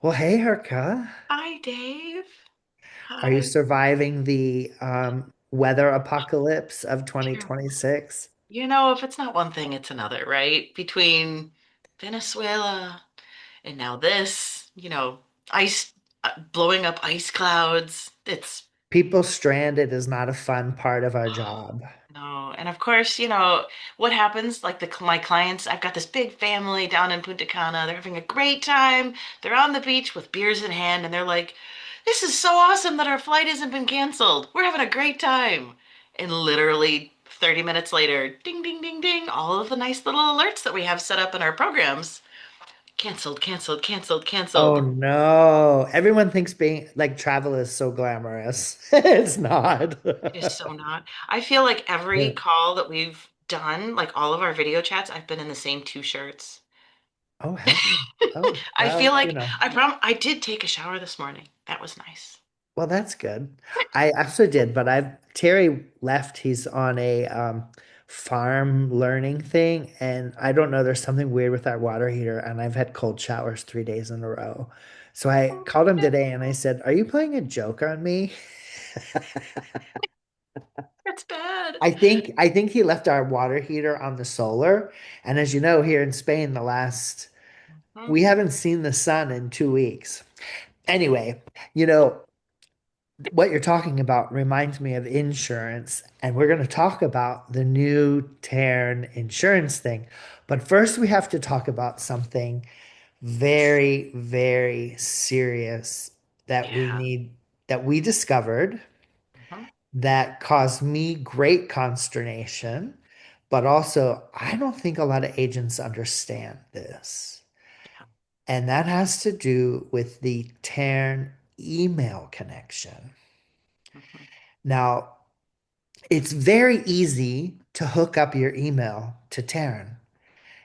Well, hey, Herka. Hi, Dave. Are you Hi. surviving the weather apocalypse of Phew. 2026? If it's not one thing, it's another, right? Between Venezuela and now this, ice blowing up ice clouds. It's People stranded is not a fun part of our job. no. And of course, what happens? Like my clients, I've got this big family down in Punta Cana. They're having a great time. They're on the beach with beers in hand, and they're like, "This is so awesome that our flight hasn't been canceled. We're having a great time." And literally 30 minutes later, ding, ding, ding, ding, all of the nice little alerts that we have set up in our programs, canceled, canceled, canceled, Oh canceled. no. Everyone thinks being like travel is so glamorous. It's not. It is so not. I feel like every call that we've done, like all of our video chats, I've been in the same two shirts. Oh, have you? Oh, I feel well, like I did take a shower this morning. That was nice. well, that's good. I actually did, but Terry left. He's on a farm learning thing, and I don't know. There's something weird with our water heater, and I've had cold showers 3 days in a row. So I Oh, called him no, today and I said, "Are you playing a joke on me?" that's bad. I think he left our water heater on the solar, and as you know, here in Spain, Mhm. we haven't seen the sun in 2 weeks. Anyway, you know, what you're talking about reminds me of insurance, and we're going to talk about the new Tern insurance thing. But first, we have to talk about something very, very serious that we Yeah. need, that we discovered Mhm. that caused me great consternation. But also, I don't think a lot of agents understand this. Yeah. And that has to do with the Tern email connection. Mhm. Now, it's very easy to hook up your email to Taran.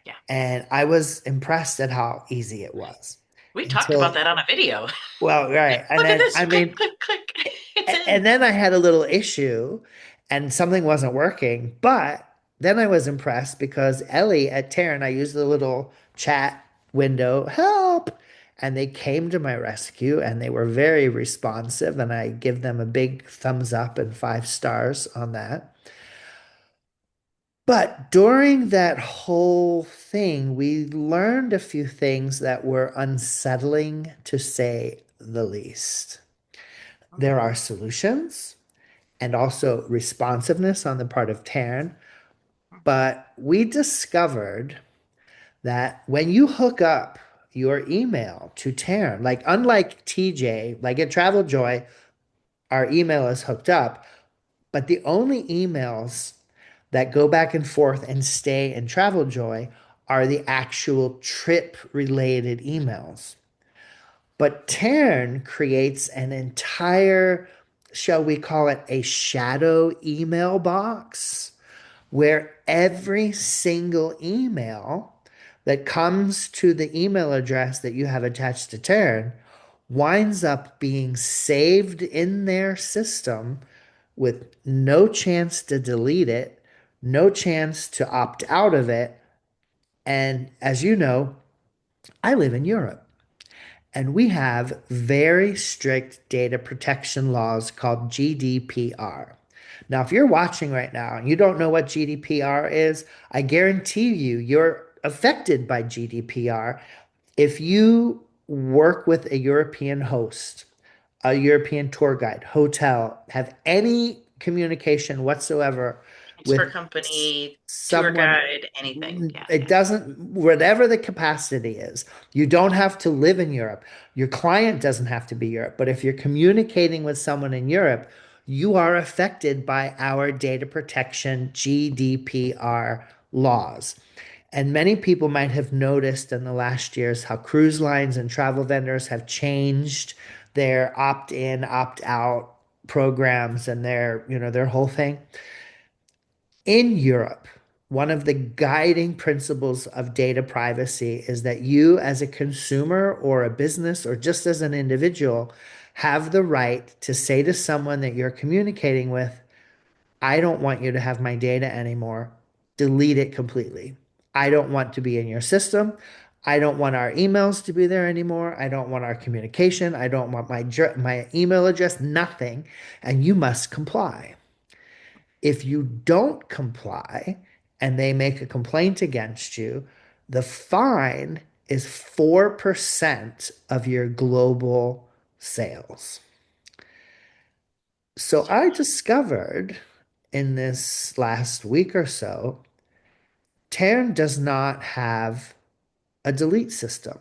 Yeah. And I was impressed at how easy it was We talked about until, that on a video. well, right. And Look at then, this. I Click, mean, click, click. It's in. and then I had a little issue and something wasn't working. But then I was impressed because Ellie at Taran, I used the little chat window, help. And they came to my rescue and they were very responsive. And I give them a big thumbs up and 5 stars on that. But during that whole thing, we learned a few things that were unsettling to say the least. There are solutions and also responsiveness on the part of Taryn, but we discovered that when you hook up your email to Taryn, like unlike TJ, like at Travel Joy, our email is hooked up, but the only emails that go back and forth and stay in Travel Joy are the actual trip related emails. But Tern creates an entire, shall we call it a shadow email box, where every single email that comes to the email address that you have attached to Tern winds up being saved in their system with no chance to delete it, no chance to opt out of it. And as you know, I live in Europe and we have very strict data protection laws called GDPR. Now, if you're watching right now and you don't know what GDPR is, I guarantee you're affected by GDPR if you work with a European host, a European tour guide, hotel, have any communication whatsoever Transfer with company, tour someone, guide, anything. Yeah, it yeah. doesn't, whatever the capacity is, you don't have to live in Europe. Your client doesn't have to be Europe. But if you're communicating with someone in Europe, you are affected by our data protection GDPR laws. And many people might have noticed in the last years how cruise lines and travel vendors have changed their opt-in, opt-out programs and their whole thing. In Europe, one of the guiding principles of data privacy is that you, as a consumer or a business or just as an individual, have the right to say to someone that you're communicating with, I don't want you to have my data anymore. Delete it completely. I don't want to be in your system. I don't want our emails to be there anymore. I don't want our communication. I don't want my email address, nothing. And you must comply. If you don't comply and they make a complaint against you, the fine is 4% of your global sales. So I discovered in this last week or so, Tern does not have a delete system.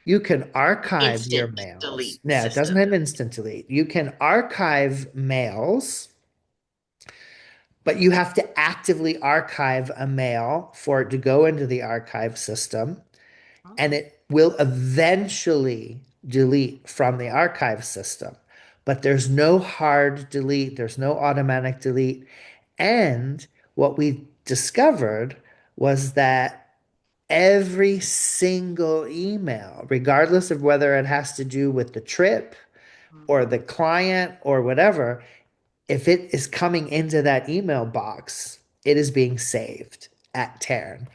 You can archive your Instant mails. delete Yeah, it doesn't system. have instant delete. You can archive mails, but you have to actively archive a mail for it to go into the archive system, and it will eventually delete from the archive system. But there's no hard delete, there's no automatic delete. And what we discovered was that every single email, regardless of whether it has to do with the trip or Mhm. the client or whatever, if it is coming into that email box, it is being saved at Tern.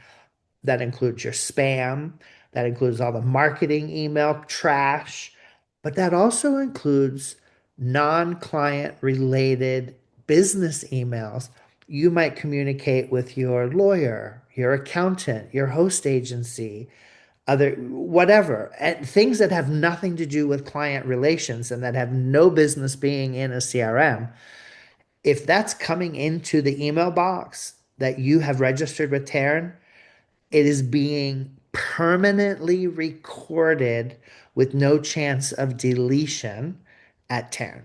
That includes your spam, that includes all the marketing email trash, but that also includes non-client related business emails. You might communicate with your lawyer, your accountant, your host agency, other whatever, and things that have nothing to do with client relations and that have no business being in a CRM. If that's coming into the email box that you have registered with Taran, it is being permanently recorded with no chance of deletion at Taran.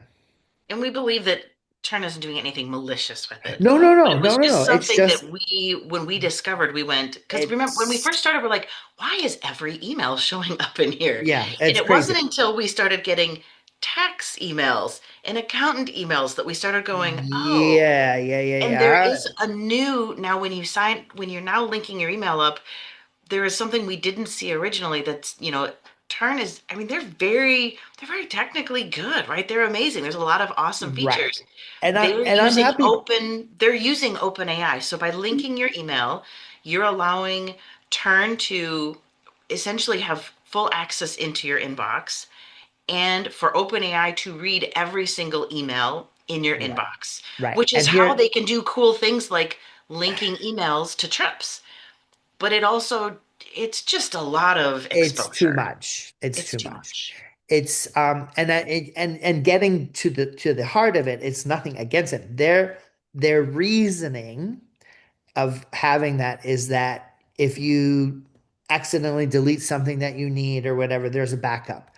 And we believe that Tern isn't doing anything malicious with it. No, no, But no, it was no, no, just no. It's something that just when we discovered, we went, because remember when we it's first started, we're like, why is every email showing up in here? yeah, And it's it wasn't crazy. until we started getting tax emails and accountant emails that we started going, oh, Yeah, yeah, yeah, and there yeah. is a new, now when you're now linking your email up, there is something we didn't see originally that's, Tern is, I mean, they're very technically good, right? They're amazing. There's a lot of awesome Right. features. And I'm happy. They're using open AI. So by linking your email, you're allowing Tern to essentially have full access into your inbox and for OpenAI to read every single email in your Right, inbox, right. which is And how here they can do cool things like linking emails to trips. But it's just a lot of it's too exposure. much. It's It's too too much. much. It's and getting to the heart of it, it's nothing against it. Their reasoning of having that is that if you accidentally delete something that you need or whatever, there's a backup.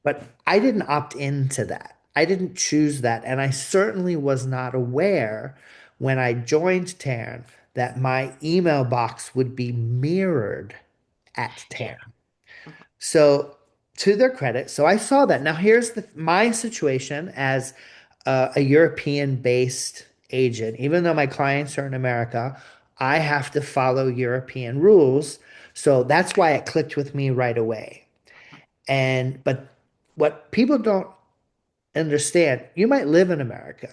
But I didn't opt into that. I didn't choose that. And I certainly was not aware when I joined Tern that my email box would be mirrored at Yeah. Tern. So to their credit, so I saw that. Now here's my situation as a European-based agent. Even though my clients are in America, I have to follow European rules. So that's why it clicked with me right away. But what people don't understand, you might live in America.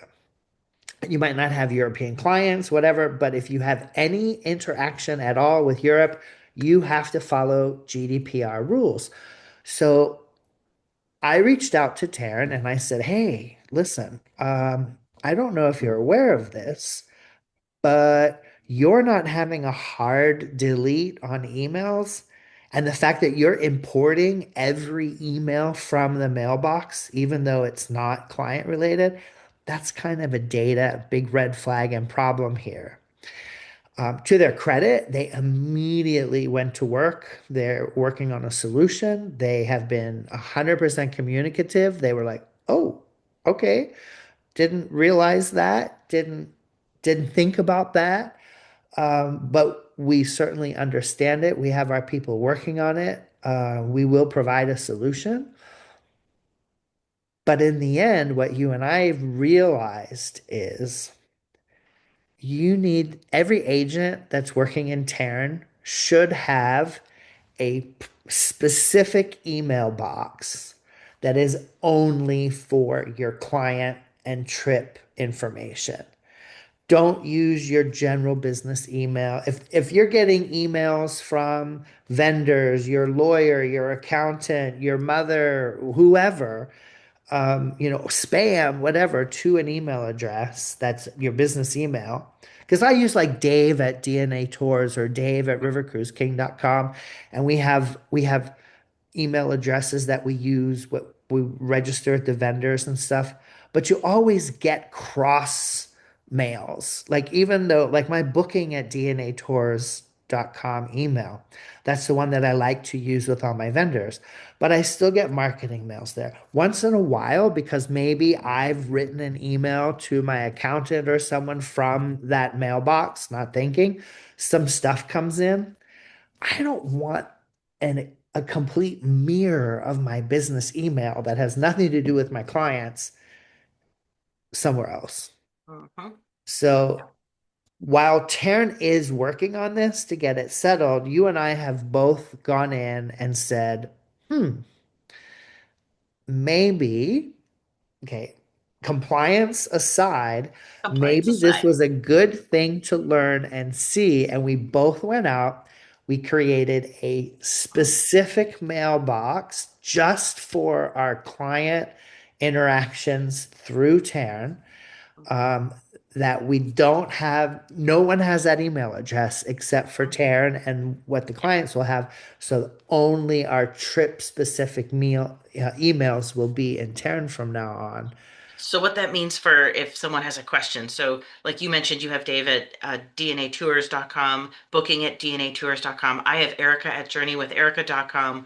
You might not have European clients, whatever, but if you have any interaction at all with Europe, you have to follow GDPR rules. So I reached out to Taryn and I said, hey, listen, I don't know if you're aware of this, but you're not having a hard delete on emails. And the fact that you're importing every email from the mailbox, even though it's not client related, that's kind of a data, big red flag and problem here. To their credit, they immediately went to work. They're working on a solution. They have been 100% communicative. They were like, "Oh, okay. Didn't realize that. Didn't think about that. But we certainly understand it. We have our people working on it. We will provide a solution." But in the end, what you and I realized is every agent that's working in Tarn should have a specific email box that is only for your client and trip information. don't use your general business email. If you're getting emails from vendors, your lawyer, your accountant, your mother, whoever, spam, whatever, to an email address that's your business email. Because I use like Dave at DNA Tours or Dave at rivercruiseking.com, and we have email addresses that we use, what we register at the vendors and stuff. But you always get cross mails. Like even though like my booking at dnatours.com email, that's the one that I like to use with all my vendors. But I still get marketing mails there. Once in a while, because maybe I've written an email to my accountant or someone from that mailbox, not thinking, some stuff comes in. I don't want a complete mirror of my business email that has nothing to do with my clients somewhere else. Mhm. So while Tern is working on this to get it settled, you and I have both gone in and said, maybe, okay, compliance aside, Compliance maybe this aside. was a good thing to learn and see. And we both went out, we created a specific mailbox just for our client interactions through Tern, um, that we don't have, no one has that email address except for Taren and what the clients will have. So only our trip specific emails will be in Taren from now on. So what that means for if someone has a question. So like you mentioned, you have David dnatours.com, booking at dnatours.com. I have Erica at journeywitherica.com.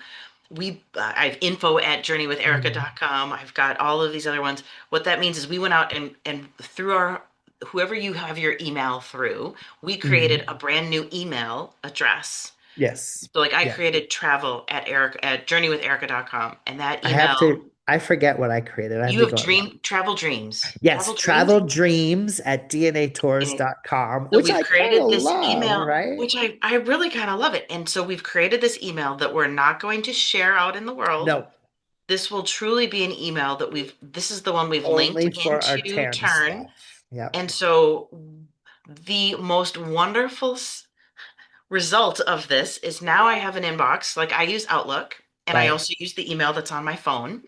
I have info at Mhm. journeywitherica.com. I've got all of these other ones. What that means is we went out and through our whoever you have your email through, we created Mhm. a brand new email address. Yes. So like I Yeah. created travel at Eric at journeywitherica.com, and that I have email, to, I forget what I created. I have you to have go. dream travel dreams. Yes, Travel dreams. travel dreams at And dnatours.com, so which we've I kind created of this love, email, right? which I really kind of love it. And so we've created this email that we're not going to share out in the world. No, This will truly be an email that this is the one we've linked only for our into Taren Turn. stuff. Yep. And so the most wonderful result of this is now I have an inbox. Like I use Outlook and I Right. also use the email that's on my phone,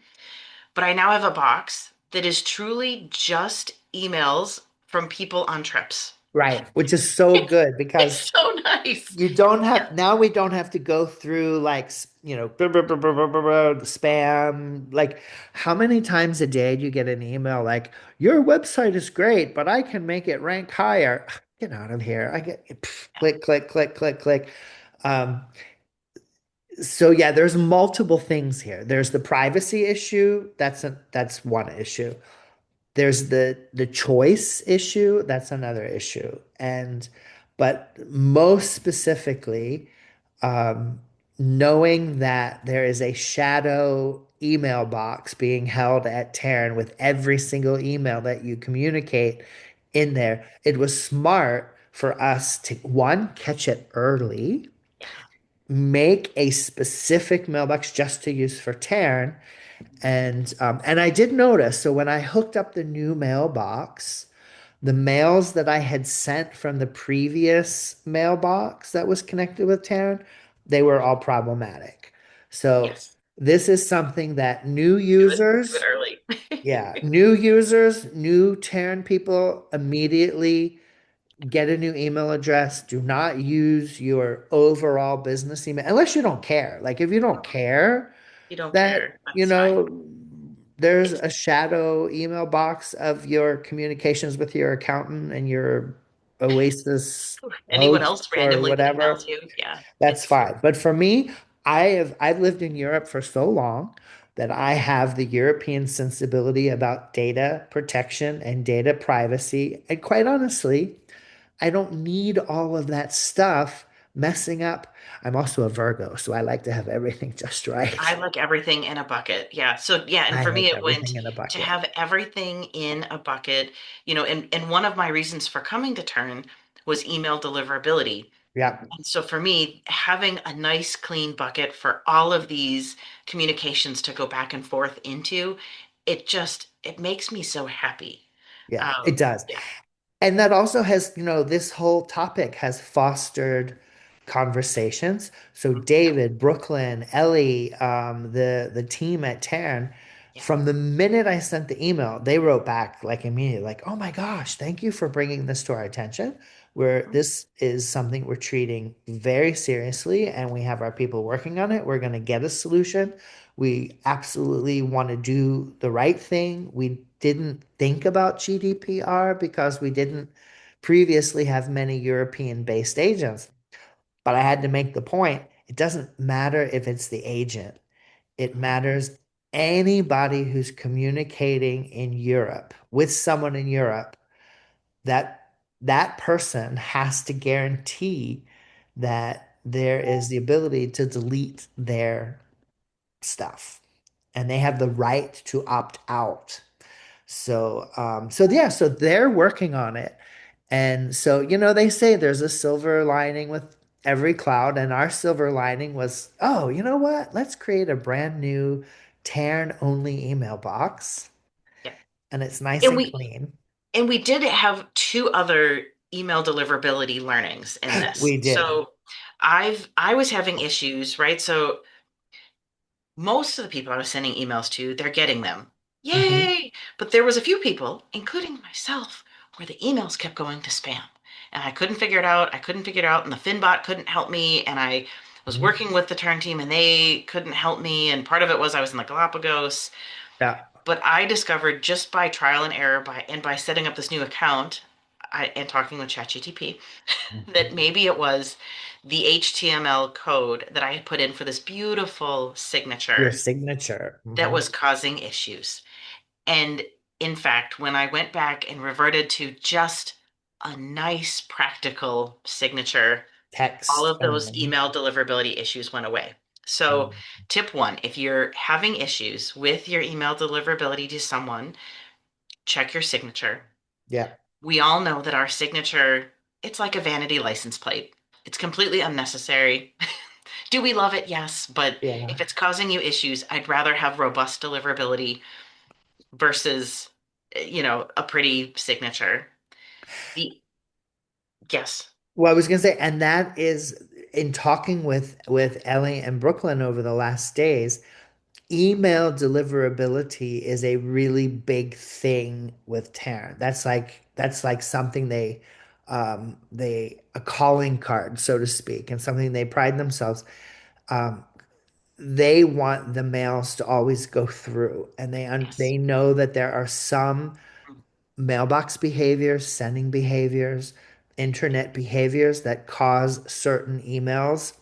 but I now have a box that is truly just emails from people on trips. Right, which is so good because It's so nice. you don't have now we don't have to go through like the spam. Like how many times a day do you get an email like your website is great, but I can make it rank higher? Get out of here. I get click, click, click, click, click. Um, so yeah, there's multiple things here. There's the privacy issue. That's one issue. There's the choice issue, that's another issue. And but most specifically, um, knowing that there is a shadow email box being held at Terran with every single email that you communicate in there, it was smart for us to one, catch it early, Yeah. make a specific mailbox just to use for Terran, and I did notice, so when I hooked up the new mailbox, the mails that I had sent from the previous mailbox that was connected with Taryn, they were all problematic. So Yes. this is something that new Do it users, early. yeah, new users, new Taryn people immediately get a new email address. Do not use your overall business email unless you don't care. Like if you don't care, You don't that, care. That's fine. there's It's a shadow email box of your communications with your accountant and your Oasis anyone hosts else or randomly that emails whatever. you. Yeah. That's It's fine. But for me, I've lived in Europe for so long that I have the European sensibility about data protection and data privacy. And quite honestly, I don't need all of that stuff messing up. I'm also a Virgo, so I like to have everything just I right. like everything in a bucket. Yeah. So yeah, and I for me like it went everything in a to bucket. have everything in a bucket, and one of my reasons for coming to Turn was email deliverability. Yeah. And so for me, having a nice clean bucket for all of these communications to go back and forth into, it makes me so happy. Yeah, it Um, does. yeah. And that also has, this whole topic has fostered conversations. So Yeah, David, Brooklyn, Ellie, the team at Tern, yeah, from the minute I sent the email, they wrote back like immediately, like, "Oh my gosh, thank you for bringing this to our attention. Where mhm, this is something we're treating very seriously, and we have our people working on it. We're going to get a solution. We absolutely want to do the right thing. We didn't think about GDPR because we didn't previously have many European-based agents. But I had to make the point, it doesn't matter if it's the agent. It mhm, matters anybody who's communicating in Europe with someone in Europe, that that person has to guarantee that there is the ability to delete their stuff and they have the right to opt out. So yeah, so they're working on it. And so, they say there's a silver lining with every cloud, and our silver lining was, oh, you know what? Let's create a brand new Tern only email box, yeah. and it's nice And and we clean. and we did have two other email deliverability learnings in this. We did. So I was having issues, right? So most of the people I was sending emails to, they're getting them. Hmm. Yay! But there was a few people, including myself, where the emails kept going to spam. And I couldn't figure it out. I couldn't figure it out, and the Finbot couldn't help me. And I was working with the Tern team, and they couldn't help me. And part of it was I was in the Galapagos. Yeah. But I discovered just by trial and error, by setting up this new account, and talking with ChatGTP, that maybe it was the HTML code that I had put in for this beautiful Your signature signature. that Hmm. was causing issues. And in fact, when I went back and reverted to just a nice, practical signature, all Text of those only. email deliverability issues went away. So, Mm. tip one, if you're having issues with your email deliverability to someone, check your signature. Yeah. We all know that our signature, it's like a vanity license plate. It's completely unnecessary. Do we love it? Yes. But Yeah. if it's causing you issues, I'd rather have robust deliverability versus, a pretty signature. The Yes. Well, I was gonna say, and that is in talking with Ellie and Brooklyn over the last days, email deliverability is a really big thing with Taran. That's like something they a calling card, so to speak, and something they pride themselves. Um, they want the mails to always go through, and Yes. they know that there are some mailbox behaviors, sending behaviors, internet behaviors that cause certain emails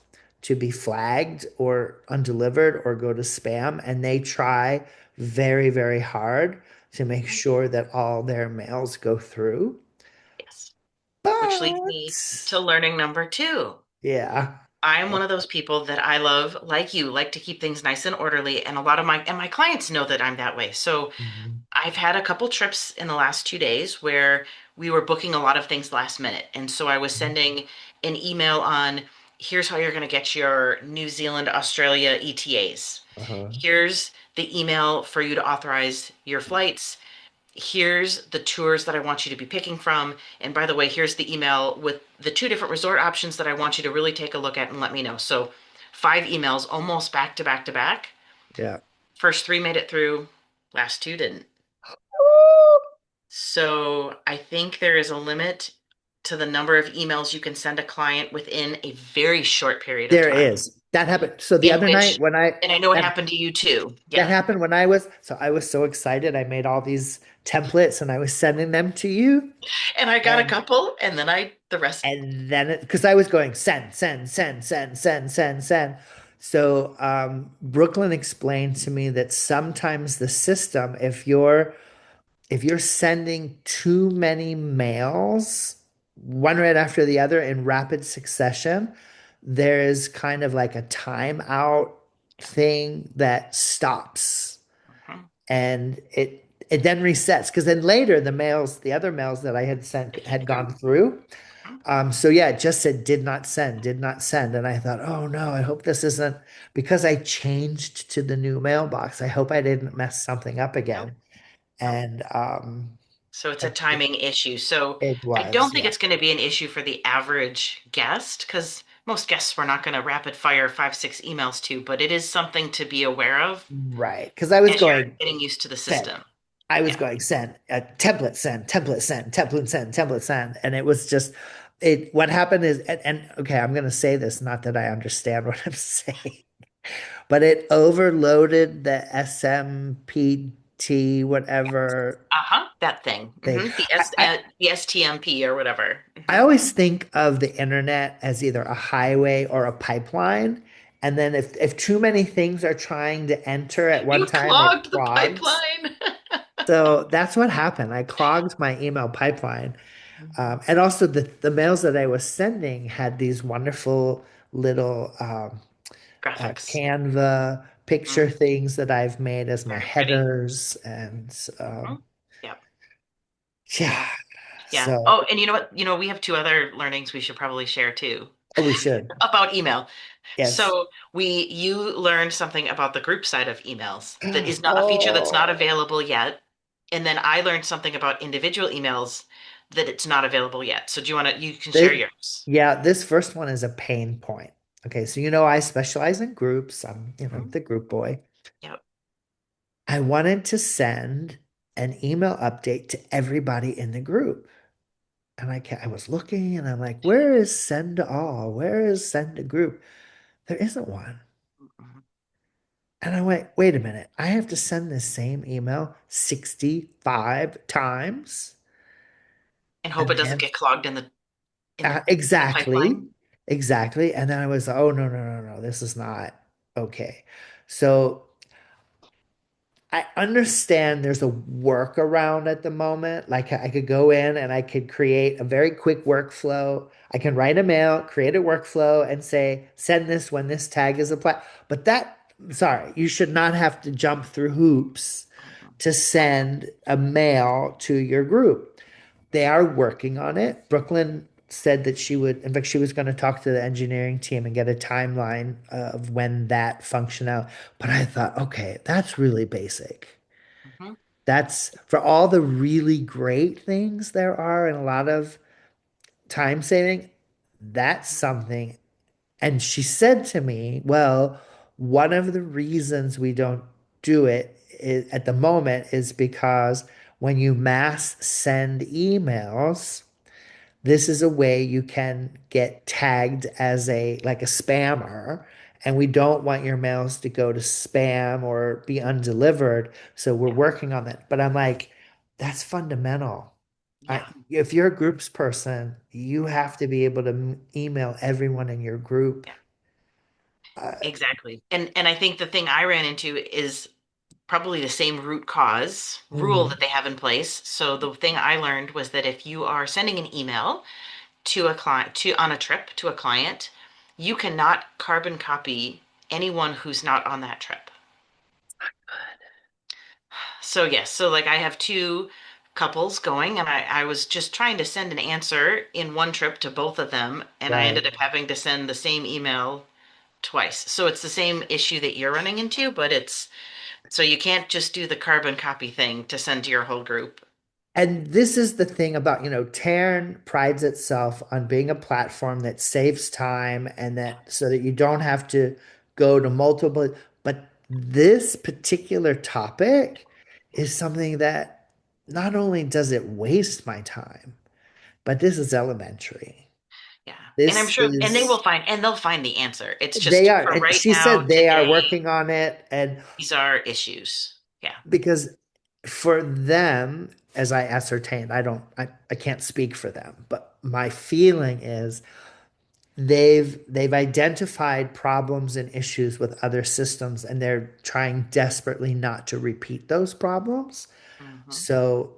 to be flagged or undelivered or go to spam. And they try very, very hard to make Mhm. sure that all their mails go through. Yes. Which leads me But to learning number two. yeah. I'm one of those people that I love, like you, like to keep things nice and orderly, and a lot of my clients know that I'm that way. So Mhm. I've had a couple trips in the last 2 days where we were booking a lot of things last minute. And so I was sending an email on, here's how you're going to get your New Zealand, Australia ETAs. Uh-huh. Here's the email for you to authorize your flights. Here's the tours that I want you to be picking from. And by the way, here's the email with the two different resort options that I want you to really take a look at and let me know. So 5 emails almost back to back to back. Yeah. First three made it through, last two didn't. So I think there is a limit to the number of emails you can send a client within a very short period of There time, is. That happened. So the in other night which, when and I know it that happened to you too. that Yeah. happened when I was so excited. I made all these templates and I was sending them to you. And I got a And couple, and then the rest. then because I was going send, send, send, send, send, send, send. So Brooklyn explained to me that sometimes the system, if you're sending too many mails, one right after the other in rapid succession, there is kind of like a timeout Yeah. thing that stops Mhm. and it then resets because then later the other mails that I had They sent came had through. gone through. Mhm. So yeah, it just said did not send, did not send. And I thought, oh no, I hope this isn't because I changed to the new mailbox. I hope I didn't mess something up Nope. again. Nope. And So it's a But timing issue. So it I don't was, think yeah. it's going to be an issue for the average guest because most guests we're not going to rapid fire five, six emails to, but it is something to be aware of Right. Because I was as you're going getting used to the send. system. I was Yeah. going send, template send, template send, template send, template send. And it was just it what happened is and okay, I'm gonna say this, not that I understand what I'm saying, but it overloaded the SMPT, whatever Uh-huh. That thing. thing. The STMP or whatever. I always think of the internet as either a highway or a pipeline. And then if too many things are trying to enter at one You've time, it clogged the clogs. pipeline. So that's what happened. I clogged my email pipeline. Mhm. And also the mails that I was sending had these wonderful little Graphics. Canva picture Mhm. things that I've made as my Very pretty. headers. And Mhm. Yep. yeah, Yeah. Yeah. so Oh, and you know what? We have two other learnings we should probably share too oh, we should. about email. Yes. So you learned something about the group side of emails that is not a feature that's not Oh, available yet. And then I learned something about individual emails that it's not available yet. So do you want to, you can share they, yours. yeah, this first one is a pain point. Okay, so I specialize in groups. I'm, Mhm. the group boy. Yep. I wanted to send an email update to everybody in the group. And I was looking and I'm like, where is send to all? Where is send to group? There isn't one. Mhm. And I went, wait a minute. I have to send this same email 65 times. And hope And it the doesn't answer, get clogged in the pipeline. exactly, exactly. And then I was, oh, no, no, no, no. This is not okay. So I understand there's a workaround at the moment. Like I could go in and I could create a very quick workflow. I can write a mail, create a workflow, and say, send this when this tag is applied. But sorry, you should not have to jump through hoops Mhm. to send a mail to your group. They are working on it. Brooklyn said that in fact, she was going to talk to the engineering team and get a timeline of when that function out. But I thought, okay, that's really basic. Mhm. That's for all the really great things there are and a lot of time saving. That's something. And she said to me, well, one of the reasons we don't do it at the moment is because when you mass send emails, this is a way you can get tagged as a spammer, and we don't want your mails to go to spam or be undelivered. So we're Yeah. working on that. But I'm like, that's fundamental. Yeah. If you're a groups person, you have to be able to email everyone in your group. Yeah. Uh, Exactly. And I think the thing I ran into is probably the same root cause rule mm, that they have in place. So the thing I learned was that if you are sending an email to a client to on a trip to a client, you cannot carbon copy anyone who's not on that trip. So yes, so like I have two couples going and I was just trying to send an answer in one trip to both of them and I ended right. up having to send the same email twice. So it's the same issue that you're running into, but it's so you can't just do the carbon copy thing to send to your whole group. And this is the thing about, Tern prides itself on being a platform that saves time and Yeah. that so that you don't have to go to multiple. But this particular topic is something that not only does it waste my time, but this is elementary. Yeah. And I'm This sure, and is, they'll find the answer. It's they just are, for and right she now, said they are today, working on it. And these are issues. Yeah. because for them, as I ascertained, I can't speak for them, but my feeling is they've identified problems and issues with other systems and they're trying desperately not to repeat those problems. Hmm. So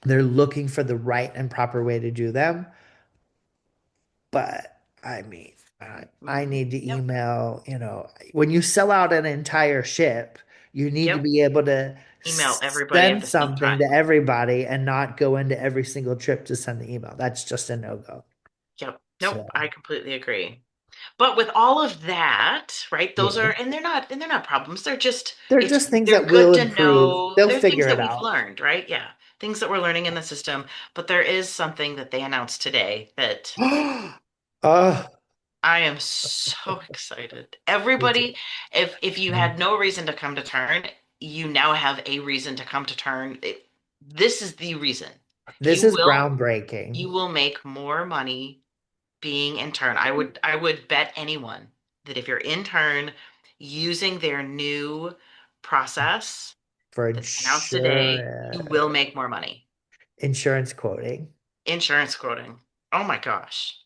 they're looking for the right and proper way to do them. But I mean, I Hmm. need to Yep. email, when you sell out an entire ship, you need to Yep. be able to Email everybody at send the same something to time. everybody and not go into every single trip to send the email. That's just a no-go. Yep. Nope. So, I completely agree. But with all of that, right? Those yeah. are, and they're not problems. They're just, They're just things they're that will good to improve. know. They'll They're things figure that it we've out learned, right? Yeah. things that we're learning in the system. But there is something that they announced today that Oh, I am so excited. me too. Everybody, if you Mhm. had no reason to come to Turn, you now have a reason to come to Turn. This is the reason. This You is will groundbreaking you will make more money being in Turn. I would bet anyone that if you're in Turn using their new process for that they announced today, you will make more money. insurance quoting. Insurance quoting. Oh my gosh.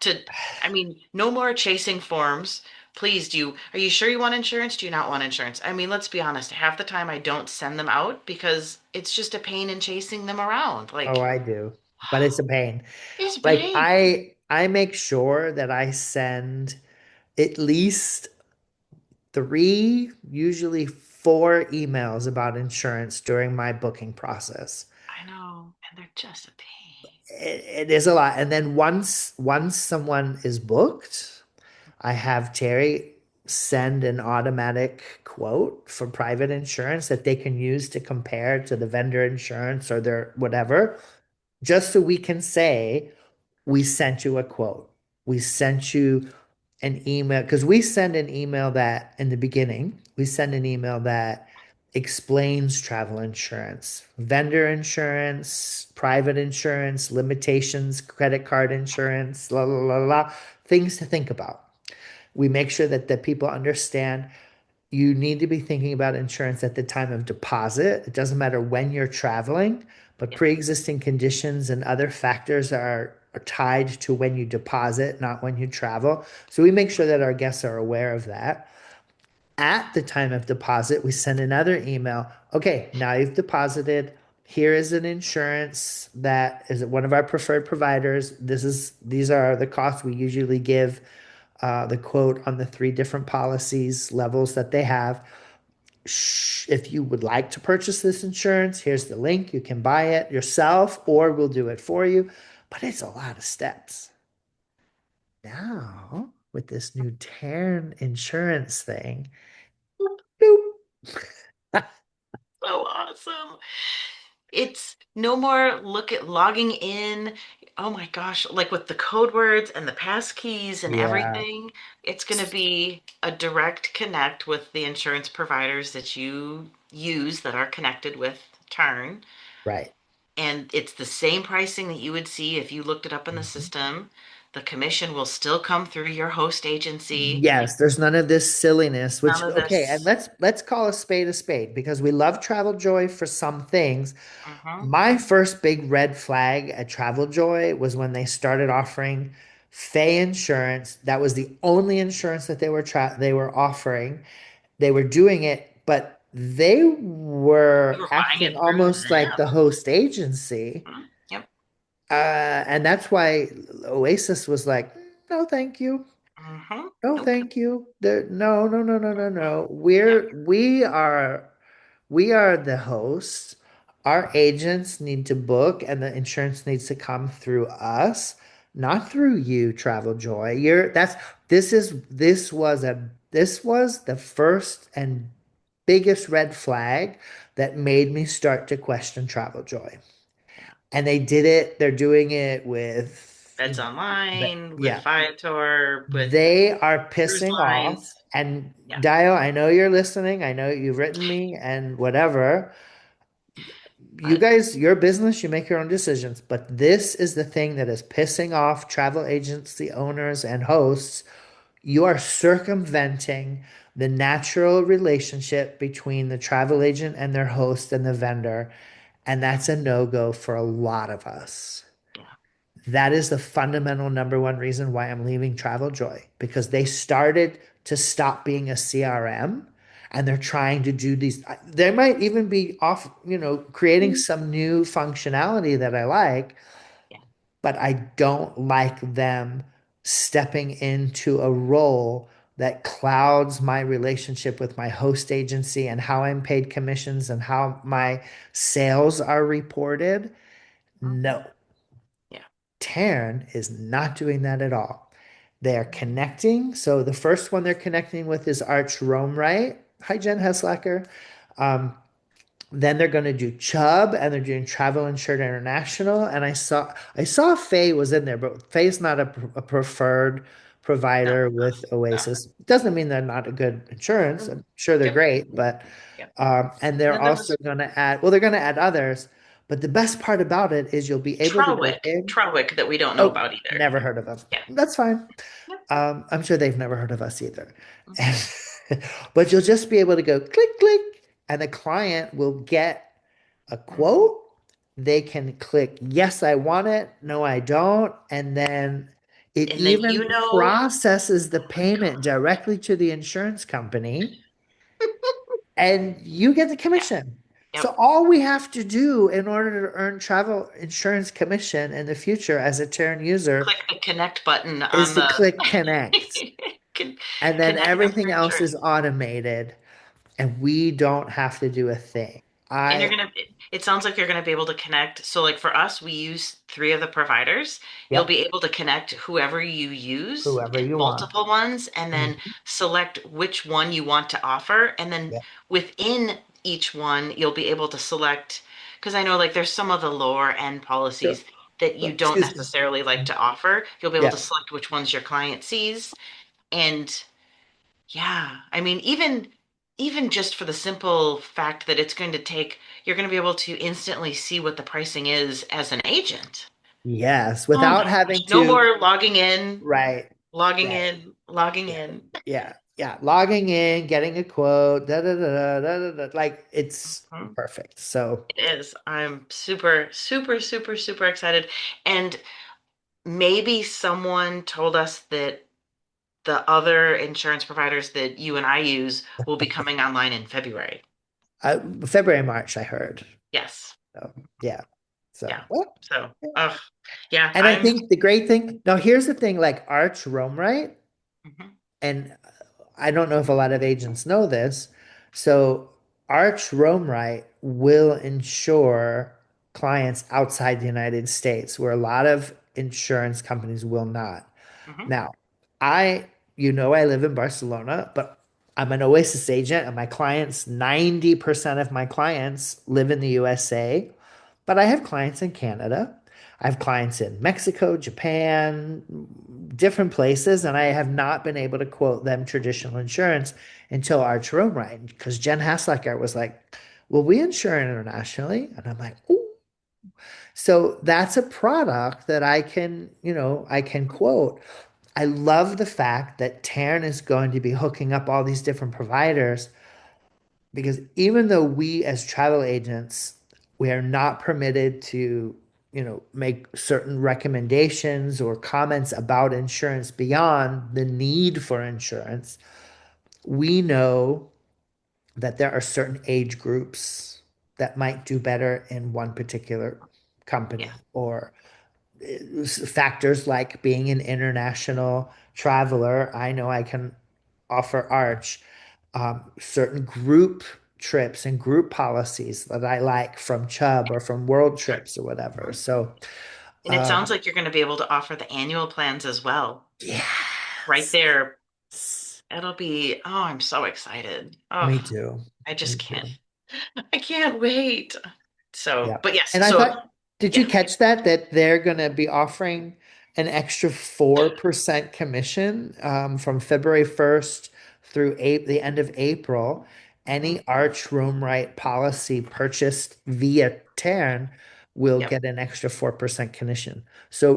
To, I mean, no more chasing forms. Please, are you sure you want insurance? Do you not want insurance? I mean, let's be honest. Half the time I don't send them out because it's just a pain in chasing them around. Oh, Like, I do, but it's a pain. it's a Like pain. I make sure that I send at least three, usually four emails about insurance during my booking process. I know, and they're just a pain. It is a lot. And then once someone is booked, I have Terry send an automatic quote for private insurance that they can use to compare to the vendor insurance or their whatever, just so we can say, we sent you a quote. We sent you an email because we send an email that in the beginning, we send an email that explains travel insurance, vendor insurance, private insurance, limitations, credit card insurance, la la la la, things to think about. We make sure that the people understand you need to be thinking about insurance at the time of deposit. It doesn't matter when you're traveling, but Yep. pre-existing conditions and other factors are tied to when you deposit, not when you travel. So we make sure that our guests are aware of that. At the time of deposit, we send another email. Okay, now you've deposited. Here is an insurance that is one of our preferred providers. These are the costs we usually give the quote on the three different policies levels that they have. If you would like to purchase this insurance, here's the link. You can buy it yourself or we'll do it for you. But it's a lot of steps. Now, with this new Tern insurance thing, boop. So awesome. It's no more look at logging in. Oh my gosh, like with the code words and the pass keys and Yeah, everything, it's going to be a direct connect with the insurance providers that you use that are connected with Turn. right. And it's the same pricing that you would see if you looked it up in the Mhm. system. The commission will still come through your host agency. Yes, there's none of this silliness, None which of okay, and this. let's call a spade because we love Travel Joy for some things. Hmm. My first big red flag at Travel Joy was when they started offering Fay insurance. That was the only insurance that they were offering. They were doing it, but they You were were buying acting it through almost like them. the host agency. Mhm. Yep. And that's why Oasis was like, no, thank you. Hmm. No, Nope. thank you. No, no, no, no, no, Mhm. no. Yep. We are the hosts. Our agents need to book and the insurance needs to come through us, not through you, Travel Joy. This was the first and biggest red flag that made me start to question Travel Joy. Yeah. And they did it, they're doing it with, Beds but online with yeah, Viator, with they are cruise pissing off. lines. And Yeah. Dio, I know you're listening. I know you've written me and whatever. You But guys, your business, you make your own decisions. But this is the thing that is pissing off travel agency owners and hosts. You are circumventing the natural relationship between the travel agent and their host and the vendor. And that's a no-go for a lot of us. yeah. That is the fundamental number one reason why I'm leaving Travel Joy because they started to stop being a CRM and they're trying to do these. They might even be off, creating some new functionality that I like, Yeah. but I don't like them stepping into a role that clouds my relationship with my host agency and how I'm paid commissions and how my sales are reported. Mhm. No. Yeah. Tern is not doing that at all. They are connecting. So the first one they're connecting with is Arch Rome, right? Hi, Jen Heslacker. Um, Then they're going to do Chubb and they're doing Travel Insured International. And I saw Faye was in there, but Faye's not a preferred No, provider with no. Oasis. Doesn't mean they're not a good insurance. Mhm. I'm sure they're Yep, great, but yep. and And they're then there also was going to add, well, they're going to add others. But the best part about it is you'll be able to go in. Trawick that we don't know Oh, about either. never heard of them. Yeah. That's fine. Yep. I'm sure they've never heard of us either. Mhm. But you'll just be able to go click, click, and the client will get a Mhm. quote. They can click, yes, I want it. No, I don't. And then it And then even processes the payment directly to the insurance company, and you get the yeah, commission. So yep. all we have to do in order to earn travel insurance commission in the future as a Terran user Click the connect button is on to the click connect. con- And then connect up everything your else is insurance. automated and we don't have to do a thing. And I, it sounds like you're gonna be able to connect. So like for us, we use three of the providers. You'll yep, be able to connect whoever you use whoever and you want. multiple ones, and then Mhm. select which one you want to offer. And then Yep, within each one, you'll be able to select, because I know like there's some of the lower end sure. policies that Oh, you don't excuse me. necessarily like to offer. You'll be able to Yeah. select which ones your client sees. And yeah, I mean, even just for the simple fact that it's going to take, you're going to be able to instantly see what the pricing is as an agent. Yes, Oh without my gosh, having no to, more logging in, right, logging right. in, logging Yeah. in. Yeah. Yeah. Logging in, getting a quote, da da da da da da. Like it's Mhm. perfect. So It is. I'm super, super, super, super excited. And maybe someone told us that the other insurance providers that you and I use will be coming online in February. February, March, I heard. Yes. So yeah. So Yeah. well, So, yeah, and I think the great thing now here's the thing, like Arch Rome, right? Mhm, And I don't know if a lot of agents know this. So Arch Rome Right will insure clients outside the United States, where a lot of insurance companies will not. mhm, Now, I, I live in Barcelona, but I'm an Oasis agent, and my clients, 90% of my clients live in the USA, but I have clients in Canada. I have clients in Mexico, Japan, different places, and I have not been able to quote them traditional insurance until Arch Rome Right, because Jen Haslacker was like, "Well, we insure internationally," and I'm like, "Ooh." So that's a product that I can quote. I love the fact that Tern is going to be hooking up all these different providers because even though we as travel agents, we are not permitted to, make certain recommendations or comments about insurance beyond the need for insurance, we know that there are certain age groups that might do better in one particular yeah, company or factors like being an international traveler. I know I can offer Arch certain group trips and group policies that I like from Chubb or from World sure. Trips or whatever. Mhm. So, And it sounds um, like you're going to be able to offer the annual plans as well. Right yes, there. It'll be, oh, I'm so excited. Oh, me too. I Me just can't, too. I can't wait. So, Yeah. but yes, And I so thought, did you yeah. catch that they're going to be offering an extra 4% commission from February 1st through the end of April? Mhm. Any Arch Room Right policy purchased via Tern will Yep. get an extra 4% commission. So,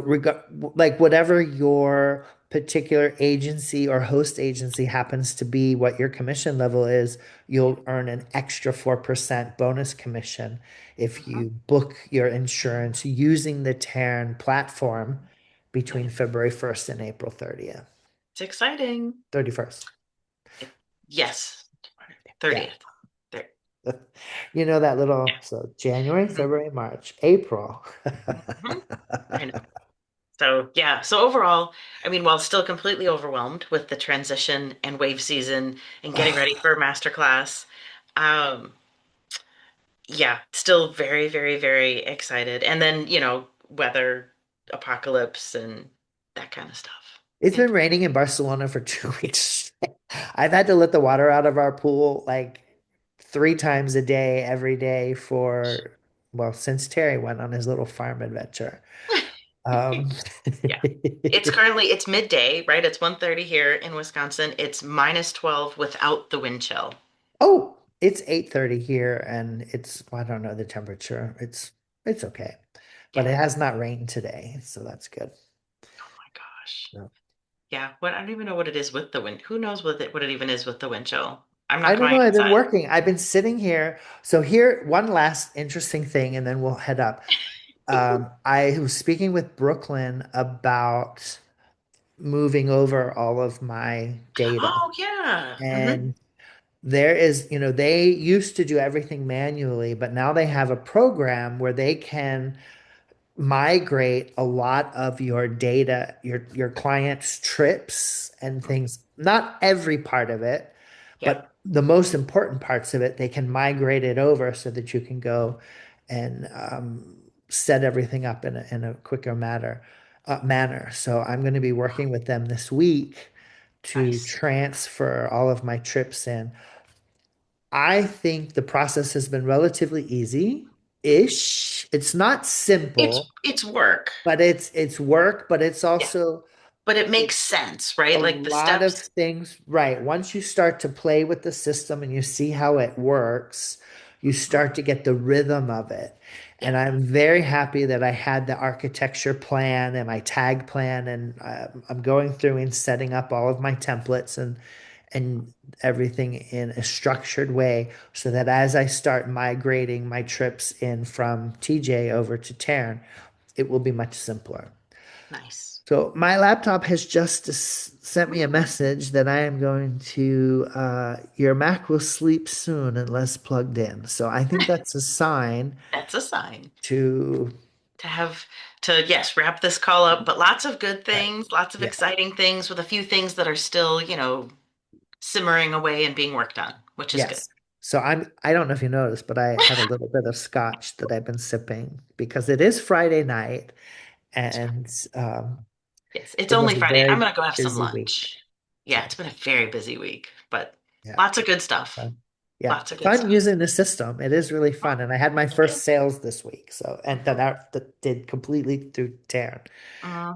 like whatever your particular agency or host agency happens to be, what your commission level is, you'll earn an extra 4% bonus commission if Mhm. you book your insurance using the Tern platform Yeah. between February 1st and April 30th, It's exciting. 31st. Yes. Yeah. 30th. There. You know that Yeah. little, so January, Mhm. February, March, April. Mhm. I know. So, yeah. So overall, I mean, while still completely overwhelmed with the transition and wave season and getting ready for masterclass, um, yeah, still very, very, very excited. And then, weather apocalypse and that kind of stuff. It's Yeah. been raining in Barcelona for 2 weeks. I've had to let the water out of our pool like three times a day, every day for, well, since Terry went on his little farm adventure. Um, Yeah. It's midday, right? It's 1:30 here in Wisconsin. It's -12 without the wind chill. oh, it's 8:30 here and it's, I don't know the temperature. It's okay. But Yeah. it has not rained today, so that's good. Oh my gosh. So, Yeah. What I don't even know what it is with the wind. Who knows what it even is with the wind chill? I'm I not don't going know. I've been outside. working. I've been sitting here. So here, one last interesting thing, and then we'll head up. I was speaking with Brooklyn about moving over all of my data. Oh yeah. And there is, they used to do everything manually, but now they have a program where they can migrate a lot of your data, your clients' trips and things, not every part of it, Yeah. but the most important parts of it, they can migrate it over so that you can go and set everything up in a quicker manner. So I'm going to be working with them this week to Nice. transfer all of my trips in. I think the process has been relatively Mhm. easy-ish. It's not It's simple, it's work. but it's work, but it's Yeah. also But it it, makes sense, a right? Like the lot of steps. things, right? Once you start to play with the system and you see how it works, you Mhm. start to get the rhythm of it. Yeah. And I'm very happy that I had the architecture plan and my tag plan, and I'm going through and setting up all of my templates and everything in a structured way so that as I start migrating my trips in from TJ over to Tern, it will be much simpler. Nice. So my laptop has just sent me a message that I am going to, your Mac will sleep soon unless plugged in. So I think that's a sign That's a sign to, to have to, yes, wrap this call up, but lots of good right. things, lots of Yeah. exciting things with a few things that are still, simmering away and being worked on, which is good. Yes. So I don't know if you noticed, but I have a little bit of scotch that I've been sipping because it is Friday night and Yes, it's it was only a Friday. I'm very gonna go have some busy week. lunch. Yeah, So it's been a very busy week, but yeah. lots of good stuff. So, yeah. Lots of good Fun stuff. using the system. It is really Oh, fun. And I had my it is. first sales this week. So and that did completely through Taran.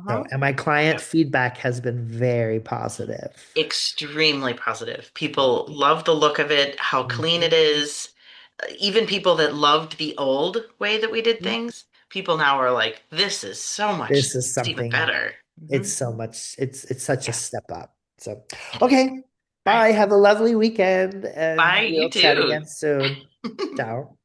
So Mm-hmm. and my client Yep. feedback has been very positive. Extremely positive. People love the look of it, how clean Mhm. it is. Even people that loved the old way that we did things, people now are like, this is so much, This is it's even something, better. it's so much, it's such a Yeah, step up. So, it is. okay. All Bye. right. Have a lovely weekend and Bye, you we'll chat too. again soon. Ciao.